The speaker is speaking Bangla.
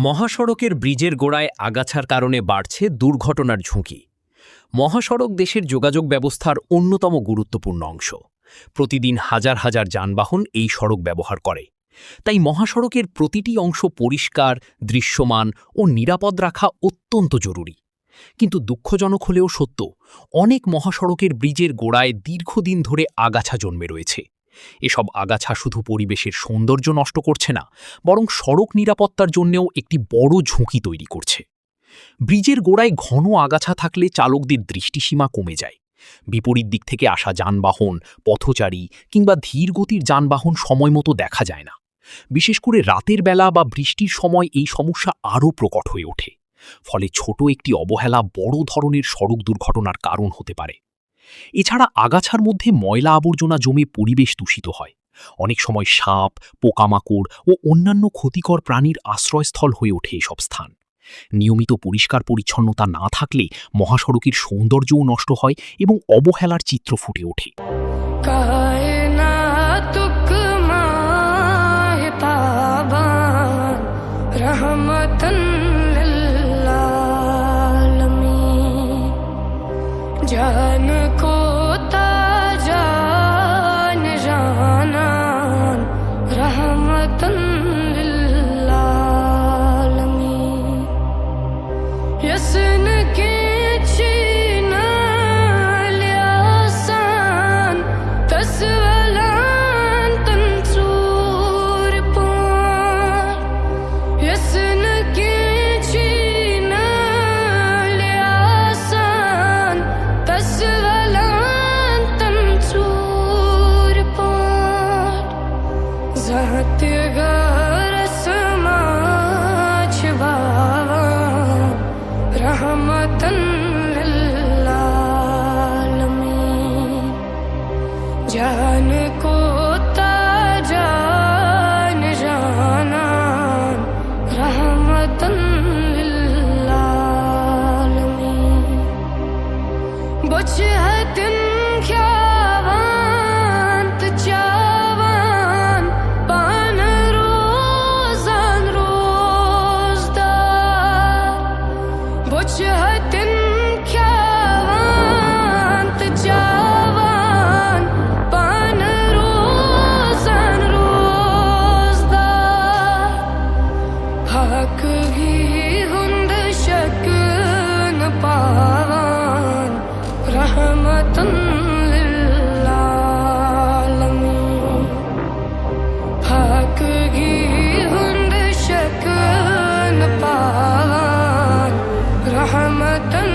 মহাসড়কের ব্রিজের গোড়ায় আগাছার কারণে বাড়ছে দুর্ঘটনার ঝুঁকি। মহাসড়ক দেশের যোগাযোগ ব্যবস্থার অন্যতম গুরুত্বপূর্ণ অংশ। প্রতিদিন হাজার হাজার যানবাহন এই সড়ক ব্যবহার করে। তাই মহাসড়কের প্রতিটি অংশ পরিষ্কার, দৃশ্যমান ও নিরাপদ রাখা অত্যন্ত জরুরি। কিন্তু দুঃখজনক হলেও সত্য, অনেক মহাসড়কের ব্রিজের গোড়ায় দীর্ঘদিন ধরে আগাছা জন্মে রয়েছে। এসব আগাছা শুধু পরিবেশের সৌন্দর্য নষ্ট করছে না, বরং সড়ক নিরাপত্তার জন্যও একটি বড় ঝুঁকি তৈরি করছে। ব্রিজের গোড়ায় ঘন আগাছা থাকলে চালকদের দৃষ্টিসীমা কমে যায়। বিপরীত দিক থেকে আসা যানবাহন, পথচারী কিংবা ধীরগতির যানবাহন সময়মতো দেখা যায় না। বিশেষ করে রাতের বেলা বা বৃষ্টির সময় এই সমস্যা আরও প্রকট হয়ে ওঠে। ফলে ছোট একটি অবহেলা বড় ধরনের সড়ক দুর্ঘটনার কারণ হতে পারে। এছাড়া আগাছার মধ্যে ময়লা আবর্জনা জমে পরিবেশ দূষিত হয়। অনেক সময় সাপ, পোকামাকড় ও অন্যান্য ক্ষতিকর প্রাণীর আশ্রয়স্থল হয়ে ওঠে এসব স্থান। নিয়মিত পরিষ্কার পরিচ্ছন্নতা না থাকলে মহাসড়কের সৌন্দর্যও নষ্ট হয় এবং অবহেলার চিত্র ফুটে ওঠে। जान को ताजान जानान रहमतन लिल्लालमीन यसन के चीना लियासान तस्वलान तंसूर पार यसन के रहमतन लिल्लालमीन जान को ताजान जानान रहमतन लिल्लालमीन बुझ है दिन ख्यावांत चावान पान रोजान रोजदार बुझ है दिन ख्यावांत चावान पान रोजान रोजदार हक ही हुंद शक न पावान रहमतन लिल्लालमीन हक ही हुंद शक न पावान रहमतन